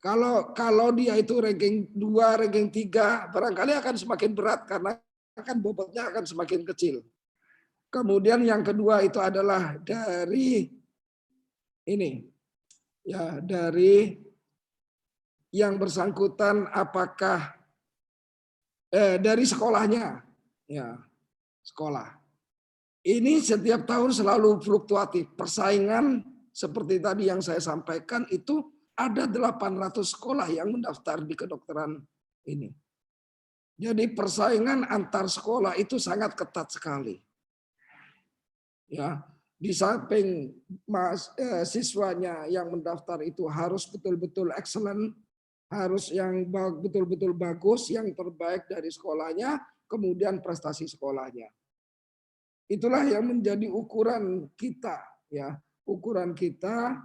kalau dia itu ranking 2, ranking 3 barangkali akan semakin berat karena akan bobotnya akan semakin kecil. Kemudian yang kedua itu adalah dari ini ya, dari yang bersangkutan apakah dari sekolahnya, ya sekolah. Ini setiap tahun selalu fluktuatif. Persaingan seperti tadi yang saya sampaikan itu ada 800 sekolah yang mendaftar di kedokteran ini. Jadi persaingan antar sekolah itu sangat ketat sekali. Ya, di samping siswanya yang mendaftar itu harus betul-betul excellent, harus yang betul-betul bagus, yang terbaik dari sekolahnya, kemudian prestasi sekolahnya. Itulah yang menjadi ukuran kita, ya, ukuran kita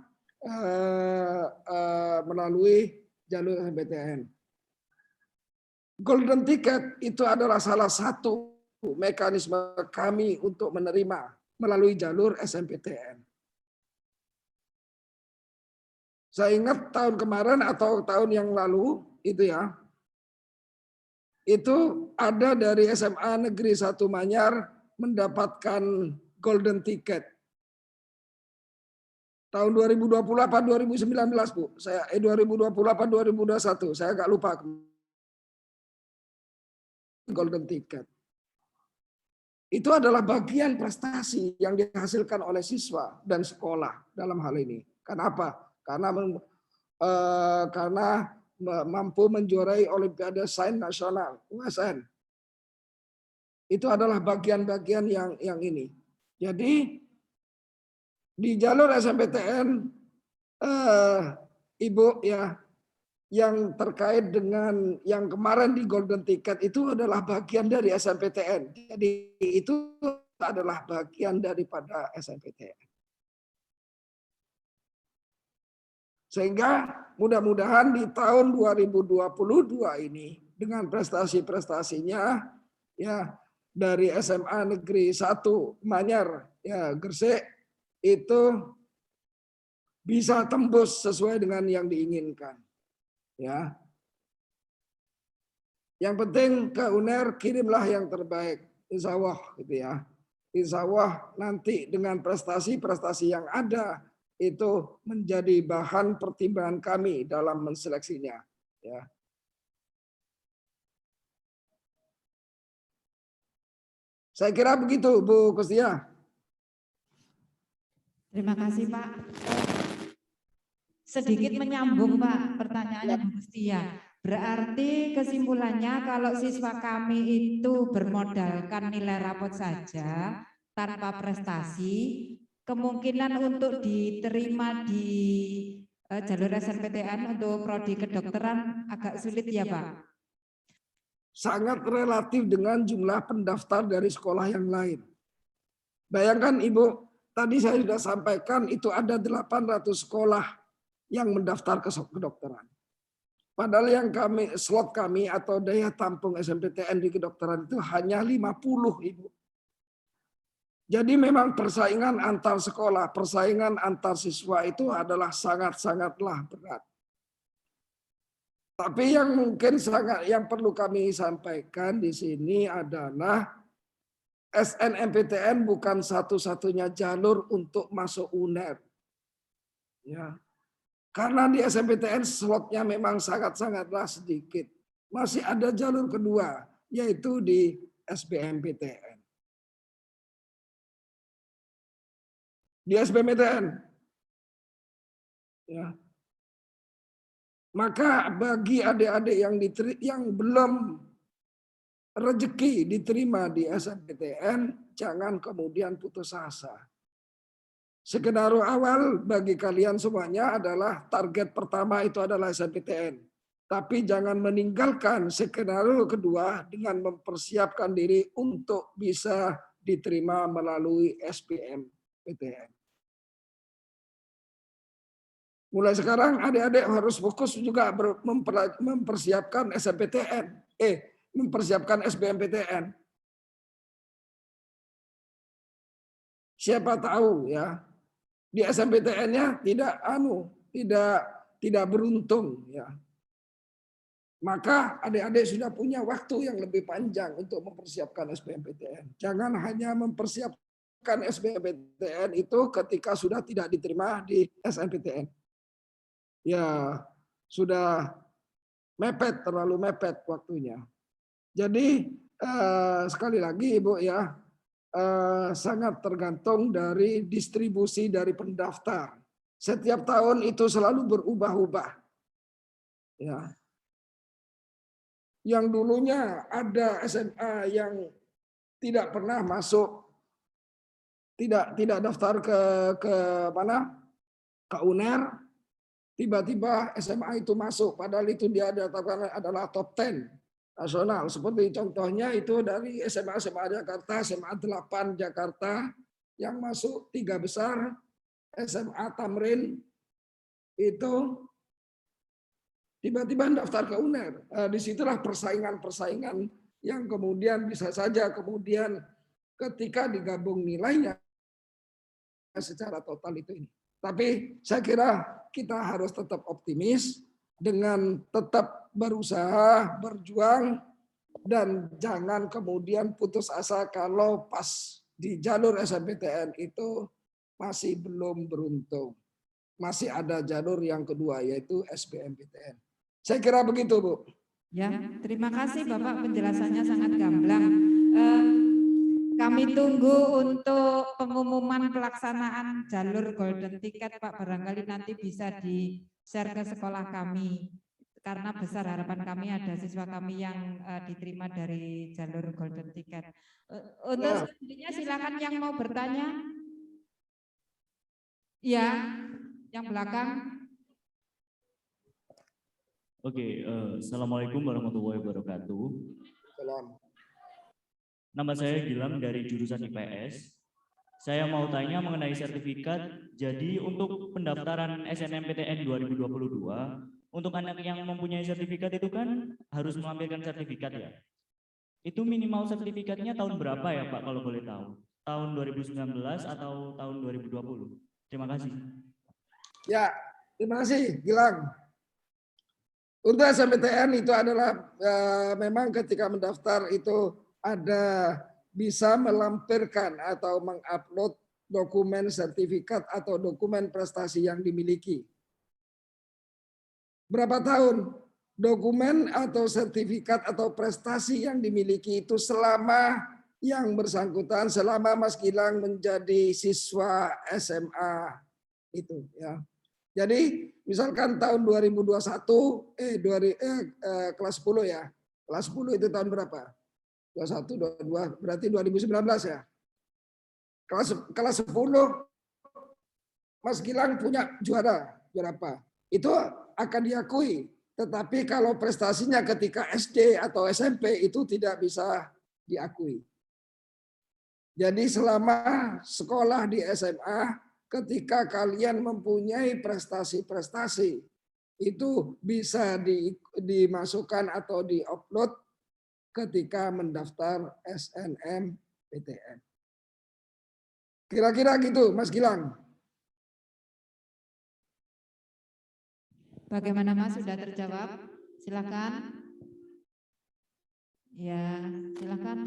melalui jalur SBMPTN. Golden ticket itu adalah salah satu mekanisme kami untuk menerima melalui jalur SNMPTN. Saya ingat tahun kemarin atau tahun yang lalu itu ya, itu ada dari SMA Negeri 1 Manyar mendapatkan golden ticket. Tahun 2020 apa 2019 Bu? 2020 apa 2021? Saya agak lupa. Golden ticket. Itu adalah bagian prestasi yang dihasilkan oleh siswa dan sekolah dalam hal ini. Kenapa? Karena mampu menjuarai Olimpiade Sains Nasional (USN). Itu adalah bagian-bagian yang ini. Jadi di jalur SNMPTN Ibu ya, yang terkait dengan yang kemarin di golden ticket itu adalah bagian dari SNMPTN. Jadi itu adalah bagian daripada SNMPTN. Sehingga mudah-mudahan di tahun 2022 ini dengan prestasi-prestasinya ya dari SMA Negeri 1 Manyar ya Gresik itu bisa tembus sesuai dengan yang diinginkan. Ya. Yang penting ke UNER kirimlah yang terbaik, insya Allah gitu ya. Insya Allah nanti dengan prestasi-prestasi yang ada itu menjadi bahan pertimbangan kami dalam menseleksinya. Ya. Saya kira begitu Bu Kustia. Terima kasih Pak. Sedikit menyambung Pak pertanyaannya Bu Rustia. Berarti kesimpulannya kalau siswa kami itu bermodalkan nilai rapot saja tanpa prestasi, kemungkinan untuk diterima di jalur SNPTN untuk prodi kedokteran agak sulit ya Pak? Sangat relatif dengan jumlah pendaftar dari sekolah yang lain. Bayangkan Ibu, tadi saya sudah sampaikan itu ada 800 sekolah yang mendaftar ke kedokteran. Padahal yang slot kami atau daya tampung SNMPTN di kedokteran itu hanya 50, Ibu. Jadi memang persaingan antar sekolah, persaingan antar siswa itu adalah sangat-sangatlah berat. Tapi yang mungkin yang perlu kami sampaikan di sini adalah SNMPTN bukan satu-satunya jalur untuk masuk UNER. Ya. Karena di SNMPTN slotnya memang sangat-sangatlah sedikit. Masih ada jalur kedua, yaitu di SBMPTN. Di SBMPTN. Ya. Maka bagi adik-adik yang belum rezeki diterima di SNMPTN, jangan kemudian putus asa. Skenario awal bagi kalian semuanya adalah target pertama itu adalah SNMPTN. Tapi jangan meninggalkan skenario kedua dengan mempersiapkan diri untuk bisa diterima melalui SBMPTN. Mulai sekarang adik-adik harus fokus juga mempersiapkan SNMPTN, mempersiapkan SBMPTN. Siapa tahu ya, di SNMPTN-nya tidak beruntung ya. Maka adik-adik sudah punya waktu yang lebih panjang untuk mempersiapkan SBMPTN. Jangan hanya mempersiapkan SBMPTN itu ketika sudah tidak diterima di SNMPTN. Ya, sudah mepet, terlalu mepet waktunya. Jadi sekali lagi Ibu ya, sangat tergantung dari distribusi dari pendaftar. Setiap tahun itu selalu berubah-ubah. Ya. Yang dulunya ada SMA yang tidak pernah masuk, tidak daftar ke mana? Ke UNER. Tiba-tiba SMA itu masuk, padahal itu dia adalah top 10 nasional. Seperti contohnya itu dari SMA Jakarta, SMA 8 Jakarta, yang masuk 3 besar, SMA Tamrin, itu tiba-tiba daftar ke UNER. Disitulah persaingan-persaingan yang kemudian bisa saja kemudian ketika digabung nilainya secara total itu ini. Tapi saya kira kita harus tetap optimis dengan tetap berusaha, berjuang, dan jangan kemudian putus asa kalau pas di jalur SNMPTN itu masih belum beruntung. Masih ada jalur yang kedua yaitu SBMPTN. Saya kira begitu, Bu. Ya, terima kasih Bapak, penjelasannya sangat gamblang. Kami tunggu untuk pengumuman pelaksanaan jalur golden ticket Pak, barangkali nanti bisa di-share ke sekolah kami. Karena besar harapan kami ada siswa kami yang diterima dari jalur golden ticket. Untuk selanjutnya silakan yang mau bertanya. Ya, yang belakang. Oke, Assalamualaikum warahmatullahi wabarakatuh. Salam. Nama saya Gilang dari jurusan IPS. Saya mau tanya mengenai sertifikat. Jadi untuk pendaftaran SNMPTN 2022, untuk anak yang mempunyai sertifikat itu kan harus melampirkan sertifikat ya. Itu minimal sertifikatnya tahun berapa ya Pak kalau boleh tahu? Tahun 2019 atau tahun 2020? Terima kasih. Ya, terima kasih Gilang. Untuk SNMPTN itu adalah memang ketika mendaftar itu ada bisa melampirkan atau mengupload dokumen sertifikat atau dokumen prestasi yang dimiliki. Berapa tahun? Dokumen atau sertifikat atau prestasi yang dimiliki itu selama yang bersangkutan selama Mas Gilang menjadi siswa SMA itu ya. Jadi misalkan tahun 2021 kelas 10 ya. Kelas 10 itu tahun berapa? 21, 22 berarti 2019 ya. Kelas 10 Mas Gilang punya juara apa? Itu akan diakui. Tetapi kalau prestasinya ketika SD atau SMP itu tidak bisa diakui. Jadi selama sekolah di SMA, ketika kalian mempunyai prestasi-prestasi, itu bisa dimasukkan atau diupload ketika mendaftar SNMPTN. Kira-kira gitu, Mas Gilang. Bagaimana Mas, sudah terjawab? Silakan. Ya, silakan.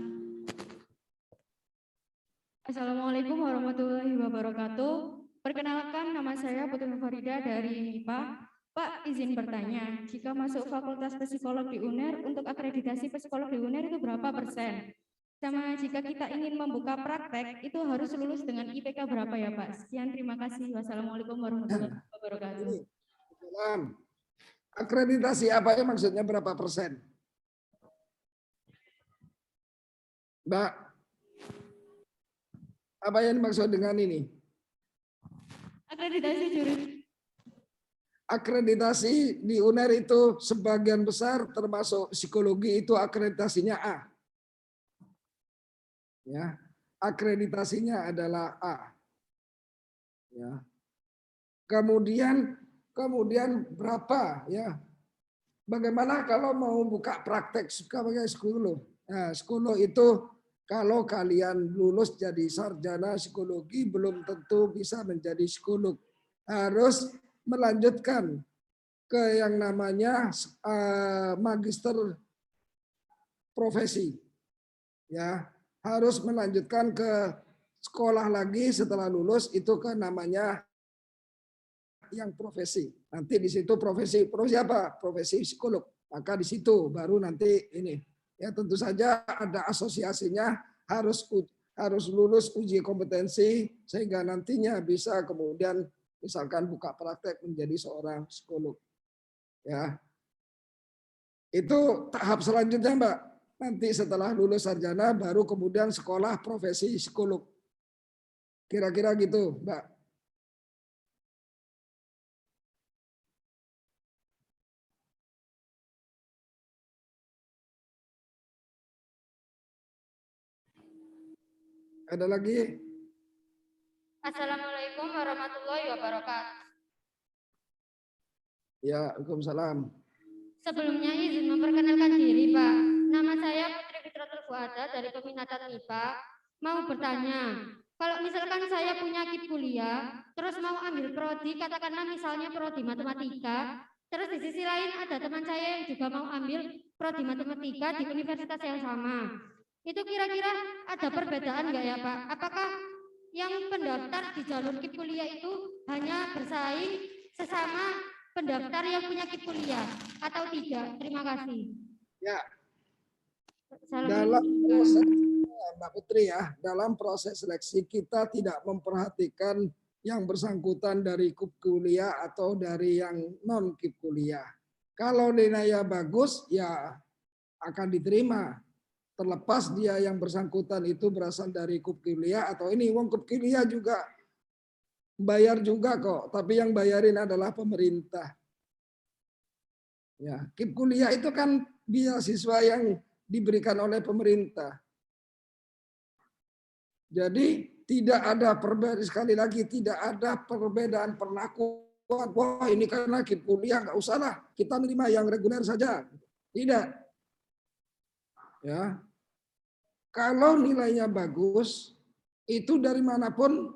Assalamualaikum warahmatullahi wabarakatuh. Perkenalkan, nama saya Putri Farida dari MIPA. Pak, izin bertanya, jika masuk Fakultas Psikolog di UNER, untuk akreditasi psikolog di UNER itu berapa persen? Sama jika kita ingin membuka praktek, itu harus lulus dengan IPK berapa ya Pak? Sekian, terima kasih. Wassalamualaikum warahmatullahi wabarakatuh. Akreditasi apa ya maksudnya berapa persen? Mbak, apa yang dimaksud dengan ini? Akreditasi jurusan. Akreditasi di UNER itu sebagian besar termasuk psikologi itu akreditasinya A. Ya, akreditasinya adalah A. Ya. Kemudian berapa ya? Bagaimana kalau mau buka praktek sebagai psikolog? Nah, psikolog itu kalau kalian lulus jadi sarjana psikologi belum tentu bisa menjadi psikolog. Harus melanjutkan ke yang namanya magister profesi. Ya, harus melanjutkan ke sekolah lagi setelah lulus itu ke namanya yang profesi. Nanti di situ profesi apa? Profesi psikolog. Maka di situ baru nanti ini. Ya tentu saja ada asosiasinya, harus lulus uji kompetensi sehingga nantinya bisa kemudian misalkan buka praktek menjadi seorang psikolog. Ya. Itu tahap selanjutnya, Mbak. Nanti setelah lulus sarjana baru kemudian sekolah profesi psikolog. Kira-kira gitu, Mbak. Ada lagi? Assalamualaikum warahmatullahi wabarakatuh. Ya, Waalaikumsalam. Sebelumnya izin memperkenalkan diri, Pak. Nama saya Putri Fitratul Fuada dari peminatan MIPA. Mau bertanya, kalau misalkan saya punya KIP kuliah, terus mau ambil prodi, katakanlah misalnya prodi matematika, terus di sisi lain ada teman saya yang juga mau ambil prodi matematika di universitas yang sama. Itu kira-kira ada perbedaan nggak ya Pak? Apakah yang pendaftar di jalur KIP kuliah itu hanya bersaing sesama pendaftar yang punya KIP kuliah atau tidak? Terima kasih. Ya. Dalam proses, Mbak Putri ya, dalam proses seleksi kita tidak memperhatikan yang bersangkutan dari KIP kuliah atau dari yang non KIP kuliah. Kalau nilainya bagus ya akan diterima. Terlepas dia yang bersangkutan itu berasal dari KIP kuliah atau ini wong KIP kuliah juga bayar juga kok, tapi yang bayarin adalah pemerintah. Ya, KIP kuliah itu kan beasiswa yang diberikan oleh pemerintah. Jadi tidak ada perbedaan, sekali lagi tidak ada perbedaan perlakuan. Wah ini karena KIP kuliah nggak usah lah, kita menerima yang reguler saja. Tidak. Ya. Kalau nilainya bagus, itu dari manapun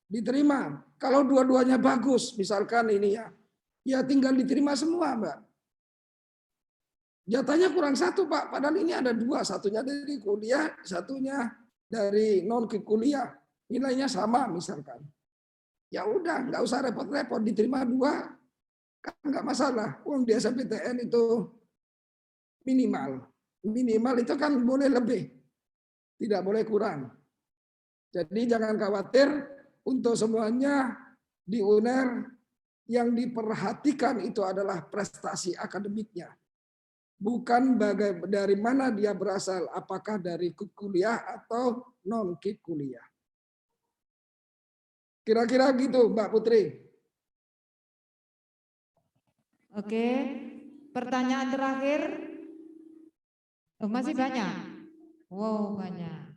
diterima. Kalau dua-duanya bagus, misalkan ini ya tinggal diterima semua, Mbak. Jatahnya kurang satu, Pak. Padahal ini ada dua, satunya dari kuliah, satunya dari non kuliah. Nilainya sama, misalkan. Ya udah, nggak usah repot-repot, diterima dua, kan nggak masalah. Uang di SNMPTN itu minimal itu kan boleh lebih. tidak boleh kurang. Jadi jangan khawatir, untuk semuanya di UNER yang diperhatikan itu adalah prestasi akademiknya. Bukan dari mana dia berasal, apakah dari KIP kuliah atau non-KIP kuliah. Kira-kira gitu, Mbak Putri. Oke, pertanyaan terakhir. Oh, masih banyak. Wow, banyak.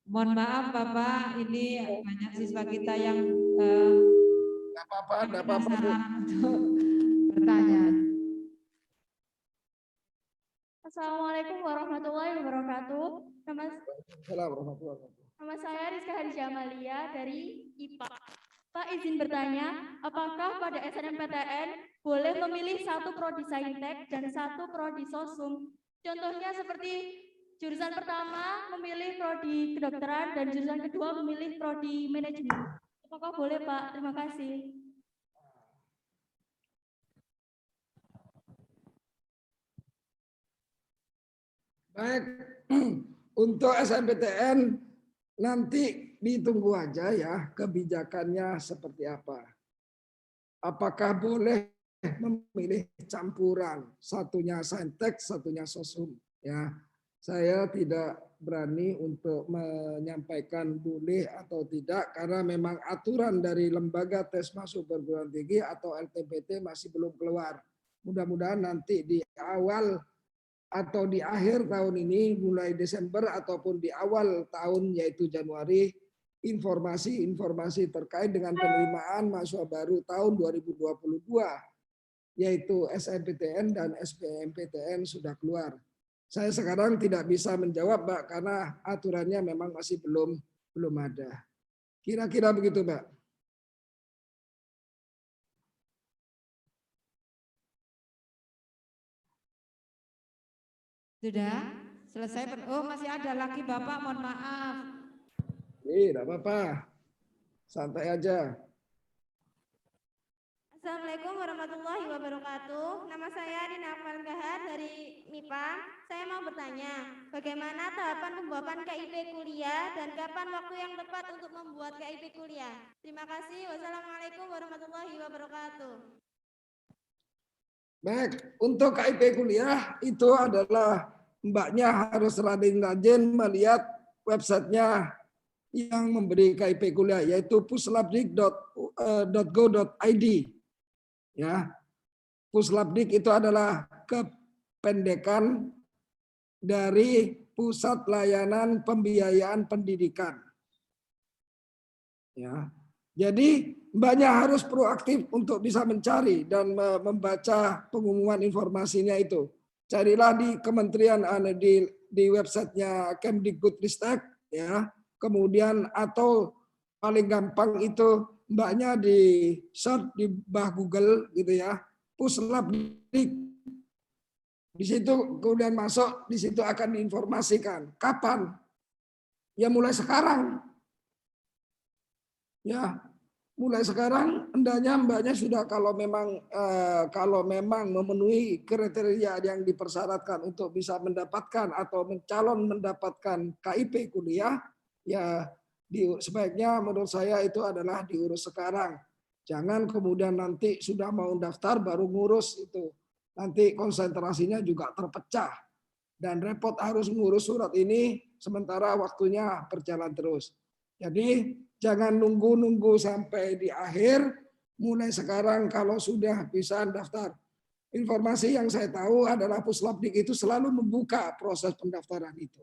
Mohon maaf Bapak, ini banyak siswa kita yang Nggak apa-apa, nggak apa-apa. penasaran untuk bertanya. Assalamualaikum warahmatullahi wabarakatuh. Nama saya Rizka Hadijah Amalia dari IPA. Pak, izin bertanya, apakah pada SNMPTN boleh memilih satu prodi Saintek dan satu prodi Sosum? Contohnya seperti jurusan pertama memilih prodi kedokteran dan jurusan kedua memilih prodi manajemen. Apakah boleh, Pak? Terima kasih. Baik, untuk SNMPTN nanti ditunggu aja ya kebijakannya seperti apa. Apakah boleh memilih campuran, satunya Saintek, satunya Sosum. Ya, saya tidak berani untuk menyampaikan boleh atau tidak karena memang aturan dari lembaga tes masuk perguruan tinggi atau LTPT masih belum keluar. Mudah-mudahan nanti di awal atau di akhir tahun ini, mulai Desember ataupun di awal tahun yaitu Januari, informasi-informasi terkait dengan penerimaan mahasiswa baru tahun 2022 yaitu SNMPTN dan SBMPTN sudah keluar. Saya sekarang tidak bisa menjawab, Mbak, karena aturannya memang masih belum ada. Kira-kira begitu, Mbak. Sudah selesai? Oh, masih ada lagi Bapak, mohon maaf. Tidak apa-apa. Santai aja. Assalamualaikum warahmatullahi wabarakatuh. Nama saya Rina Akmal Gahar dari MIPA. Saya mau bertanya, bagaimana tahapan pembuatan KIP kuliah dan kapan waktu yang tepat untuk membuat KIP kuliah? Terima kasih. Wassalamualaikum warahmatullahi wabarakatuh. Baik, untuk KIP kuliah itu adalah Mbaknya harus rajin-rajin melihat websitenya yang memberi KIP kuliah, yaitu puslabdik.go.id. Ya, Puslabdik itu adalah kependekan dari Pusat Layanan Pembiayaan Pendidikan. Ya, jadi Mbaknya harus proaktif untuk bisa mencari dan membaca pengumuman informasinya itu. Carilah di kementerian, di websitenya Kemdikbudristek, ya. Kemudian atau paling gampang itu Mbaknya di search di bah Google gitu ya, Puslabdik. Di situ kemudian masuk, di situ akan diinformasikan kapan. Ya mulai sekarang. Ya, mulai sekarang hendaknya Mbaknya sudah kalau memang memenuhi kriteria yang dipersyaratkan untuk bisa mendapatkan atau mencalon mendapatkan KIP kuliah, ya sebaiknya menurut saya itu adalah diurus sekarang. Jangan kemudian nanti sudah mau daftar baru ngurus itu. Nanti konsentrasinya juga terpecah. Dan repot harus ngurus surat ini sementara waktunya berjalan terus. Jadi jangan nunggu-nunggu sampai di akhir, mulai sekarang kalau sudah bisa daftar. Informasi yang saya tahu adalah Puslabdik itu selalu membuka proses pendaftaran itu.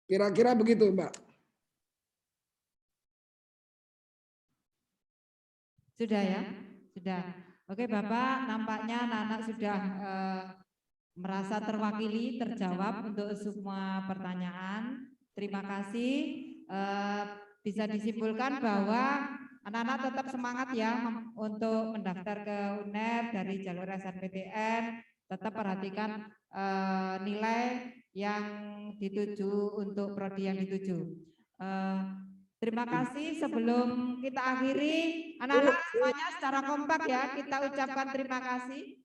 Kira-kira begitu, Mbak. Sudah ya? Sudah. Oke Bapak, nampaknya anak-anak sudah merasa terwakili, terjawab untuk semua pertanyaan. Terima kasih. Bisa disimpulkan bahwa anak-anak tetap semangat ya untuk mendaftar ke UNER dari jalur SNMPTN. Tetap perhatikan nilai yang dituju untuk prodi yang dituju. Terima kasih. Sebelum kita akhiri, anak-anak semuanya secara kompak ya, kita ucapkan terima kasih.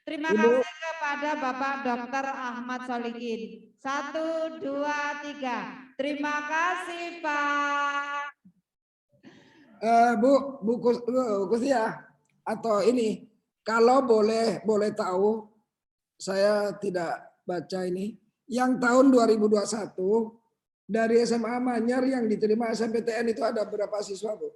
Terima kasih kepada Bapak Dr. Ahmad Solikin. 1, 2, 3. Terima kasih Pak. Bu Kusia, atau ini, kalau boleh tahu, saya tidak baca ini, yang tahun 2021 dari SMA Manyar yang diterima SNMPTN itu ada berapa siswa, Bu?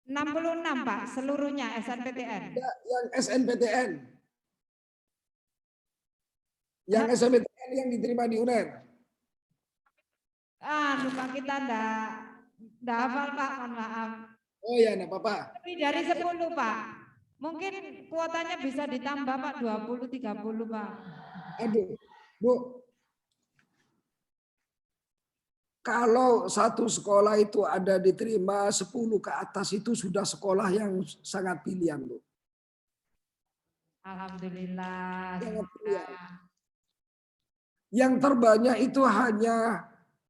Enam 66 Pak, seluruhnya SNMPTN. Yang SNMPTN. Yang SNMPTN yang diterima di UNER. Lupa kita enggak hafal Pak, mohon maaf. Oh ya, enggak apa-apa. Lebih dari 10 Pak. Mungkin kuotanya bisa ditambah Pak, 20, 30 Pak. Aduh, Bu. Kalau satu sekolah itu ada diterima 10 ke atas itu sudah sekolah yang sangat pilihan, Bu. Alhamdulillah. Yang terbanyak itu hanya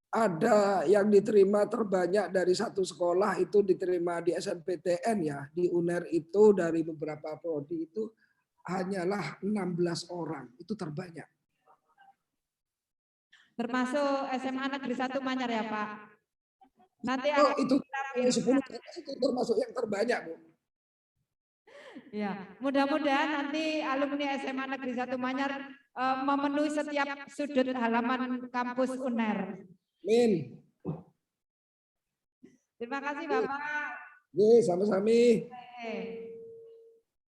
ada yang diterima terbanyak dari satu sekolah itu diterima di SNMPTN ya. Di UNER itu dari beberapa prodi itu hanyalah 16 orang. Itu terbanyak. Termasuk SMA Negeri 1 Manyar ya Pak. Nanti itu 10 itu termasuk yang terbanyak, Bu. Ya, mudah-mudahan nanti alumni SMA Negeri 1 Manyar memenuhi setiap sudut halaman kampus UNER. Amin. Terima kasih Bapak. Sama-sama.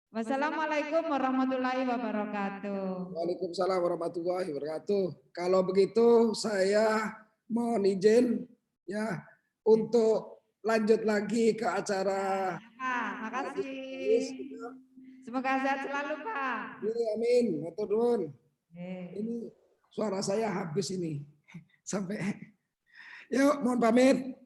Wassalamualaikum warahmatullahi wabarakatuh. Waalaikumsalam warahmatullahi wabarakatuh. Kalau begitu saya mohon izin ya untuk lanjut lagi ke acara. Pak, makasih. Semoga sehat selalu Pak. Amin. Matur nuwun. Ini suara saya habis ini. Sampai. Yuk, mohon pamit.